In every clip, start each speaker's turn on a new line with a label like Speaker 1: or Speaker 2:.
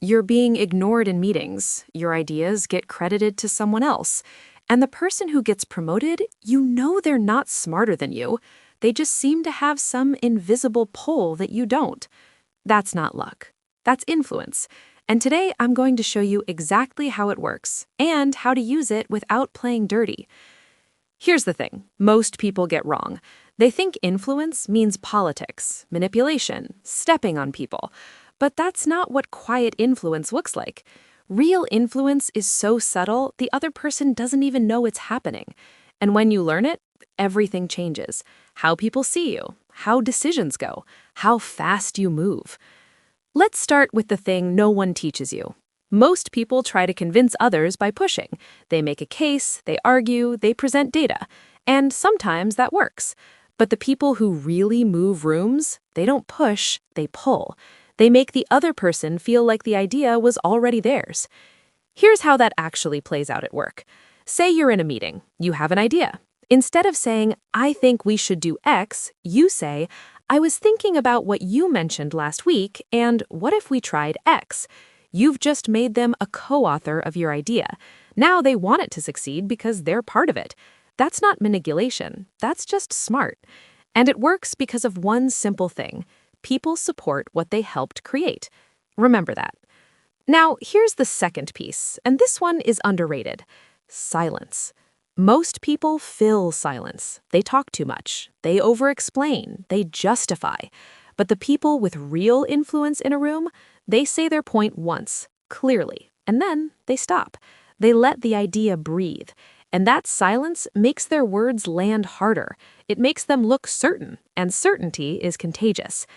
Speaker 1: You're being ignored in meetings, your ideas get credited to someone else, and the person who gets promoted, you know they're not smarter than you. They just seem to have some invisible pull that you don't. That's not luck. That's influence. And today I'm going to show you exactly how it works and how to use it without playing dirty. Here's the thing most people get wrong. They think influence means politics, manipulation, stepping on people. But that's not what quiet influence looks like. Real influence is so subtle, the other person doesn't even know it's happening. And when you learn it, everything changes. How people see you, how decisions go, how fast you move. Let's start with the thing no one teaches you. Most people try to convince others by pushing. They make a case, they argue, they present data. And sometimes that works. But the people who really move rooms, they don't push, they pull. They make the other person feel like the idea was already theirs. Here's how that actually plays out at work. Say you're in a meeting. You have an idea. Instead of saying, "I think we should do X," you say, "I was thinking about what you mentioned last week, and what if we tried X?" You've just made them a co-author of your idea. Now they want it to succeed because they're part of it. That's not manipulation. That's just smart. And it works because of one simple thing. People support what they helped create. Remember that. Now, here's the second piece, and this one is underrated. Silence. Most people fill silence. They talk too much. They over-explain. They justify. But the people with real influence in a room, they say their point once, clearly, and then they stop. They let the idea breathe. And that silence makes their words land harder. It makes them look certain, and certainty is contagious.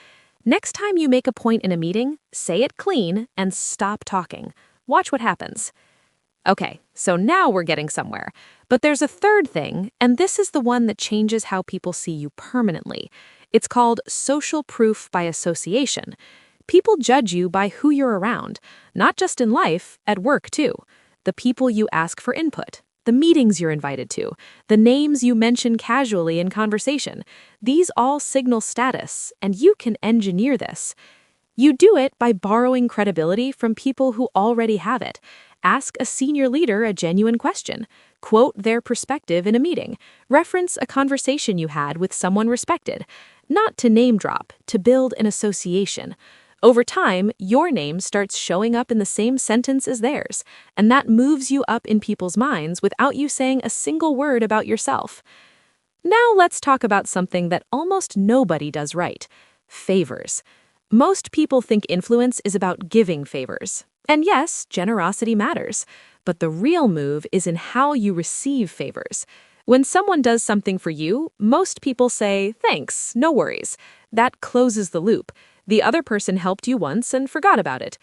Speaker 1: Next time you make a point in a meeting, say it clean and stop talking. Watch what happens. Okay, so now we're getting somewhere. But there's a third thing, and this is the one that changes how people see you permanently. It's called social proof by association. People judge you by who you're around, not just in life, at work too. The people you ask for input, the meetings you're invited to, the names you mention casually in conversation. These all signal status, and you can engineer this. You do it by borrowing credibility from people who already have it. Ask a senior leader a genuine question. Quote their perspective in a meeting. Reference a conversation you had with someone respected. Not to name drop, to build an association. Over time, your name starts showing up in the same sentence as theirs, and that moves you up in people's minds without you saying a single word about yourself. Now let's talk about something that almost nobody does right: favors. Most people think influence is about giving favors. And yes, generosity matters, but the real move is in how you receive favors. When someone does something for you, most people say, "Thanks, no worries." That closes the loop. The other person helped you once and forgot about it.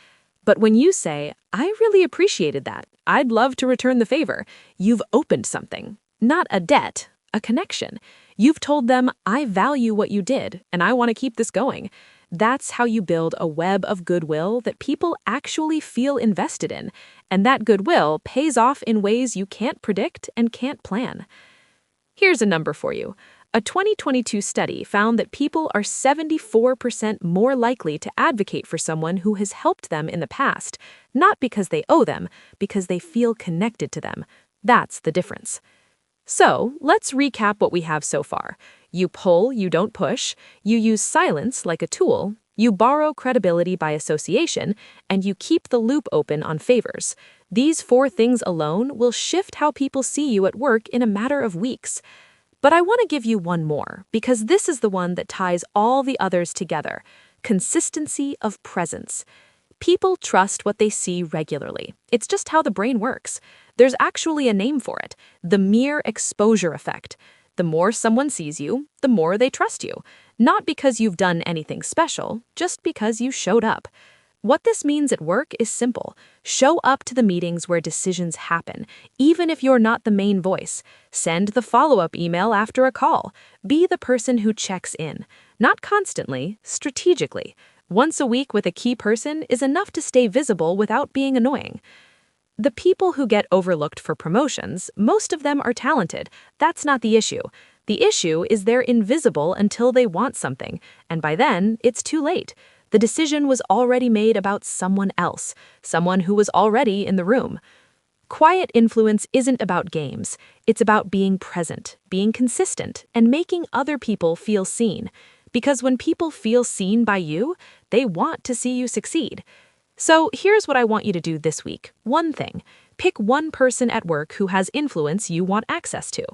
Speaker 1: But when you say, "I really appreciated that. I'd love to return the favor," you've opened something. Not a debt, a connection. You've told them, "I value what you did, and I want to keep this going." That's how you build a web of goodwill that people actually feel invested in, and that goodwill pays off in ways you can't predict and can't plan. Here's a number for you. A 2022 study found that people are 74% more likely to advocate for someone who has helped them in the past, not because they owe them, because they feel connected to them. That's the difference. So, let's recap what we have so far. You pull, you don't push. You use silence like a tool. You borrow credibility by association, and you keep the loop open on favors. These 4 things alone will shift how people see you at work in a matter of weeks. But I want to give you one more, because this is the one that ties all the others together: consistency of presence. People trust what they see regularly. It's just how the brain works. There's actually a name for it: the mere exposure effect. The more someone sees you, the more they trust you. Not because you've done anything special, just because you showed up. What this means at work is simple. Show up to the meetings where decisions happen, even if you're not the main voice. Send the follow-up email after a call. Be the person who checks in. Not constantly, strategically. Once a week with a key person is enough to stay visible without being annoying. The people who get overlooked for promotions, most of them are talented. That's not the issue. The issue is they're invisible until they want something, and by then, it's too late. The decision was already made about someone else, someone who was already in the room. Quiet influence isn't about games. It's about being present, being consistent, and making other people feel seen. Because when people feel seen by you, they want to see you succeed. So here's what I want you to do this week. One thing. Pick one person at work who has influence you want access to.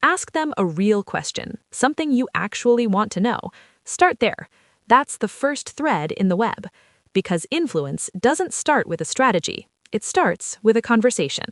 Speaker 1: Ask them a real question, something you actually want to know. Start there. That's the first thread in the web. Because influence doesn't start with a strategy. It starts with a conversation.